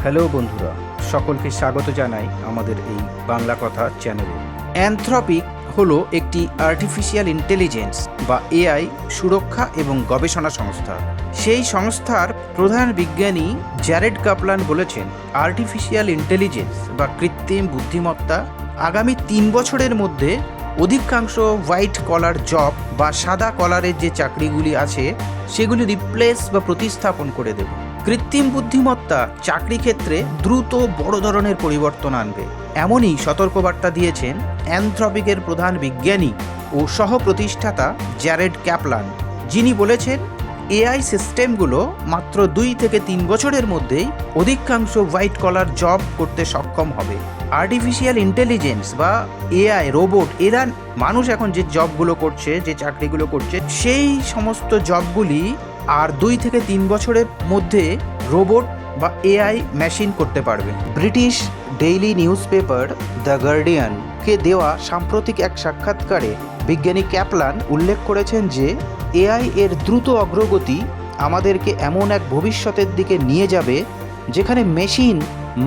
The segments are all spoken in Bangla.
হ্যালো বন্ধুরা, সকলকে স্বাগত জানাই আমাদের এই বাংলা কথা চ্যানেলে। অ্যানথ্রপিক হলো একটি আর্টিফিশিয়াল ইন্টেলিজেন্স বা এআই সুরক্ষা এবং গবেষণা সংস্থা। সেই সংস্থার প্রধান বিজ্ঞানী জ্যারেড কাপলান বলেছেন, আর্টিফিশিয়াল ইন্টেলিজেন্স বা কৃত্রিম বুদ্ধিমত্তা আগামী 3 বছরের মধ্যে অধিকাংশ হোয়াইট কলার জব বা সাদা কলারের যে চাকরিগুলি আছে সেগুলি রিপ্লেস বা প্রতিস্থাপন করে দেবে। কৃত্রিম বুদ্ধিমত্তা চাকরি ক্ষেত্রে দ্রুত বড় ধরনের পরিবর্তন আনবে, এমনই সতর্কবার্তা দিয়েছেন অ্যানথ্রপিকের প্রধান বিজ্ঞানী ও সহ প্রতিষ্ঠাতা জ্যারেড ক্যাপলান, যিনি বলেছেন এআই সিস্টেমগুলো মাত্র 2 থেকে 3 বছরের মধ্যেই অধিকাংশ হোয়াইট কলার জব করতে সক্ষম হবে। আর্টিফিশিয়াল ইন্টেলিজেন্স বা এআই রোবট, এরা মানুষ এখন যে জবগুলো করছে, যে চাকরিগুলো করছে, সেই সমস্ত জবগুলি আর 2 থেকে 3 বছরের মধ্যে রোবট বা এআই মেশিন করতে পারবে। British daily newspaper the গার্ডিয়ানকে দেওয়া সাম্প্রতিক এক সাক্ষাৎকারে বিজ্ঞানী ক্যাপলান উল্লেখ করেছেন যে এআই এর দ্রুত অগ্রগতি আমাদেরকে এমন এক ভবিষ্যতের দিকে নিয়ে যাবে যেখানে মেশিন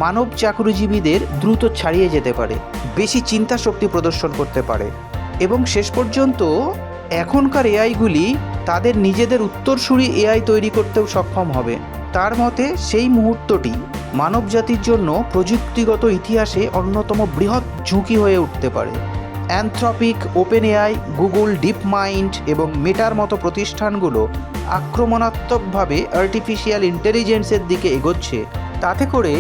মানব চাকরিজীবীদের দ্রুত ছাড়িয়ে যেতে পারে, বেশি চিন্তা শক্তি প্রদর্শন করতে পারে এবং শেষ পর্যন্ত এখনকার এআইগুলি তাদের নিজেদের উত্তরসূরি এআই তৈরি করতেও সক্ষম হবে। তার মতে সেই মুহূর্তটি মানবজাতির জন্য প্রযুক্তিগত ইতিহাসে অন্যতম বৃহৎ ঝুঁকি হয়ে উঠতে পারে। Anthropic, open AI, Google, deep mind এবং মেটার মতো প্রতিষ্ঠানগুলো আক্রমণাত্মকভাবে আর্টিফিশিয়াল ইন্টেলিজেন্সের দিকে এগোচ্ছে। তাতে করে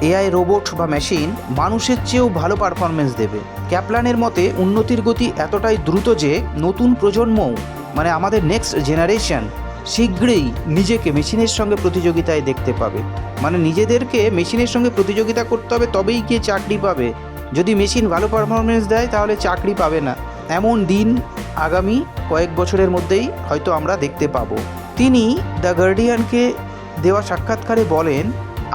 এআই রোবট বা মেশিন মানুষের চেয়েও ভালো পারফরমেন্স দেবে। ক্যাপলানের মতে উন্নতির গতি এতটাই দ্রুত যে নতুন প্রজন্মও, মানে আমাদের নেক্সট জেনারেশন, শীঘ্রই নিজেকে মেশিনের সঙ্গে প্রতিযোগিতায় দেখতে পাবে। মানে নিজেদেরকে মেশিনের সঙ্গে প্রতিযোগিতা করতে হবে, তবেই গিয়ে চাকরি পাবে। যদি মেশিন ভালো পারফরমেন্স দেয় তাহলে চাকরি পাবে না। এমন দিন আগামী কয়েক বছরের মধ্যেই হয়তো আমরা দেখতে পাবো। তিনি দ্য গার্ডিয়ানকে দেওয়া সাক্ষাৎকারে বলেন,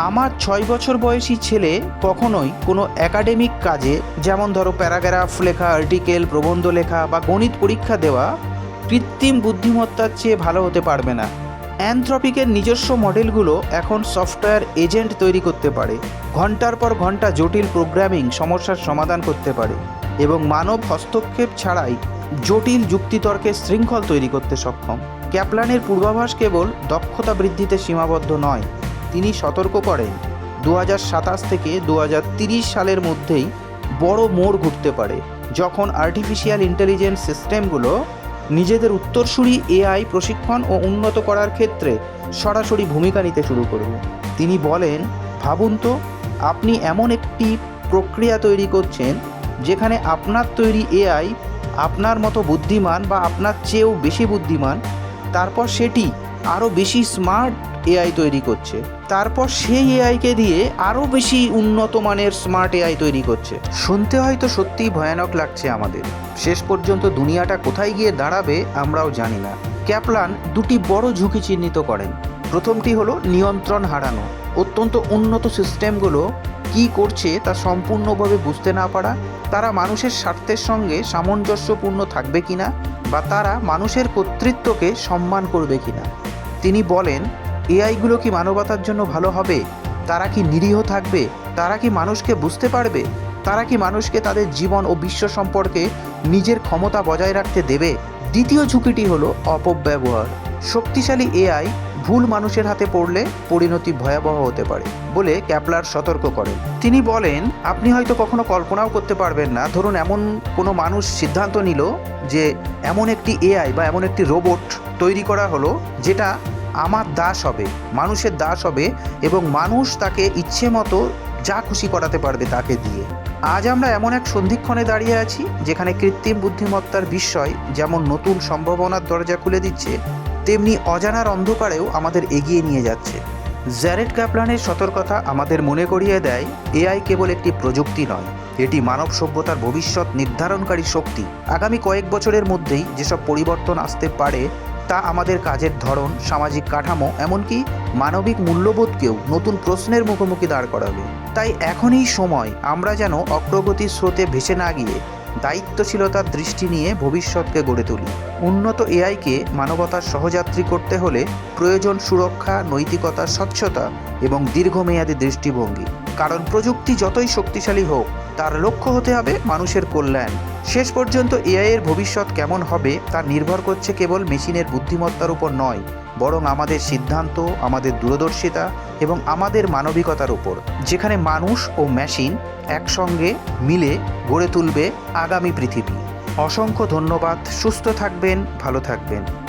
আমার 6 বছর বয়সী ছেলে কখনোই কোনো একাডেমিক কাজে, যেমন ধরো প্যারাগ্রাফ লেখা, আর্টিকেল, প্রবন্ধ লেখা বা গণিত পরীক্ষা দেওয়া, কৃত্রিম বুদ্ধিমত্তার চেয়ে ভালো হতে পারবে না। অ্যানথ্রপিকের নিজস্ব মডেলগুলো এখন সফটওয়্যার এজেন্ট তৈরি করতে পারে, ঘন্টার পর ঘন্টা জটিল প্রোগ্রামিং সমস্যার সমাধান করতে পারে এবং মানব হস্তক্ষেপ ছাড়াই জটিল যুক্তিতর্কের শৃঙ্খল তৈরি করতে সক্ষম। ক্যাপলানের পূর্বাভাস কেবল দক্ষতা বৃদ্ধিতে সীমাবদ্ধ নয়। তিনি সতর্ক করেন 2027 থেকে 2030 সালের মধ্যেই বড় মোড় ঘুরতে পারে, যখন আর্টিফিশিয়াল ইন্টেলিজেন্স সিস্টেমগুলো নিজেদের উত্তরসূরি এআই প্রশিক্ষণ ও উন্নত করার ক্ষেত্রে সরাসরি ভূমিকা নিতে শুরু করবে। তিনি বলেন, ভাবুন তো, আপনি এমন একটি প্রক্রিয়া তৈরি করছেন যেখানে আপনার তৈরি এআই আপনার মতো বুদ্ধিমান বা আপনার চেয়েও বেশি বুদ্ধিমান, তারপর সেটি আরও বেশি স্মার্ট এআই তৈরি করছে, তারপর সেই এআইকে দিয়ে আরও বেশি উন্নত মানের স্মার্ট এআই তৈরি করছে। শুনতে হয়তো সত্যিই ভয়ানক লাগছে আমাদের। শেষ পর্যন্ত দুনিয়াটা কোথায় গিয়ে দাঁড়াবে আমরাও জানি না। ক্যাপলান 2টি বড় ঝুঁকি চিহ্নিত করেন। প্রথমটি হলো নিয়ন্ত্রণ হারানো। অত্যন্ত উন্নত সিস্টেমগুলো কী করছে তা সম্পূর্ণভাবে বুঝতে না পারা, তারা মানুষের স্বার্থের সঙ্গে সামঞ্জস্যপূর্ণ থাকবে কিনা বা তারা মানুষের কর্তৃত্বকে সম্মান করবে কিনা। তিনি বলেন, এআইগুলো কি মানবতার জন্য ভালো হবে? তারা কি নিরীহ থাকবে? তারা কি মানুষকে বুঝতে পারবে? তারা কি মানুষকে তাদের জীবন ও বিশ্ব সম্পর্কে নিজের ক্ষমতা বজায় রাখতে দেবে? দ্বিতীয় ঝুঁকিটি হলো অপব্যবহার। শক্তিশালী এআই ভুল মানুষের হাতে পড়লে পরিণতি ভয়াবহ হতে পারে বলে ক্যাপলার সতর্ক করেন। তিনি বলেন, আপনি হয়তো কখনো কল্পনাও করতে পারবেন না, ধরুন এমন কোনো মানুষ সিদ্ধান্ত নিল যে এমন একটি এআই বা এমন একটি রোবট তৈরি করা হলো যেটা আমার দাস হবে, মানুষের দাস হবে এবং মানুষ তাকে ইচ্ছে মতো যা খুশি করাতে পারবে তাকে দিয়ে। আজ আমরা এমন এক সন্ধিক্ষণে দাঁড়িয়ে আছি যেখানে কৃত্রিম বুদ্ধিমত্তার বিস্ময় যেমন নতুন সম্ভাবনার দরজা খুলে দিচ্ছে, তেমনি অজানার অন্ধকারেও আমাদের এগিয়ে নিয়ে যাচ্ছে। জ্যারেড ক্যাপলানের সতর্কতা আমাদের মনে করিয়ে দেয়, এআই কেবল একটি প্রযুক্তি নয়, এটি মানব সভ্যতার ভবিষ্যৎ নির্ধারণকারী শক্তি। আগামী কয়েক বছরের মধ্যেই যেসব পরিবর্তন আসতে পারে তা আমাদের কাজের ধরন, সামাজিক কাঠামো, এমনকি মানবিক মূল্যবোধকেও নতুন প্রশ্নের মুখোমুখি দাঁড় করাবে। তাই এখনই সময় আমরা যেন অগ্রগতির স্রোতে ভেসে না গিয়ে দায়িত্বশীলতার দৃষ্টি নিয়ে ভবিষ্যৎকে গড়ে তুলি। উন্নত এআইকে মানবতার সহযাত্রী করতে হলে প্রয়োজন সুরক্ষা, নৈতিকতা, স্বচ্ছতা এবং দীর্ঘমেয়াদী দৃষ্টিভঙ্গি। কারণ প্রযুক্তি যতই শক্তিশালী হোক, তার লক্ষ্য হতে হবে মানুষের কল্যাণ। শেষ পর্যন্ত এআই এর ভবিষ্যৎ কেমন হবে তা নির্ভর করছে কেবল মেশিনের বুদ্ধিমত্তার উপর নয়, বরং আমাদের সিদ্ধান্ত, আমাদের দূরদর্শিতা এবং আমাদের মানবিকতার উপর, যেখানে মানুষ ও মেশিন একসঙ্গে মিলে গড়ে তুলবে আগামী পৃথিবী। অসংখ্য ধন্যবাদ। সুস্থ থাকবেন, ভালো থাকবেন।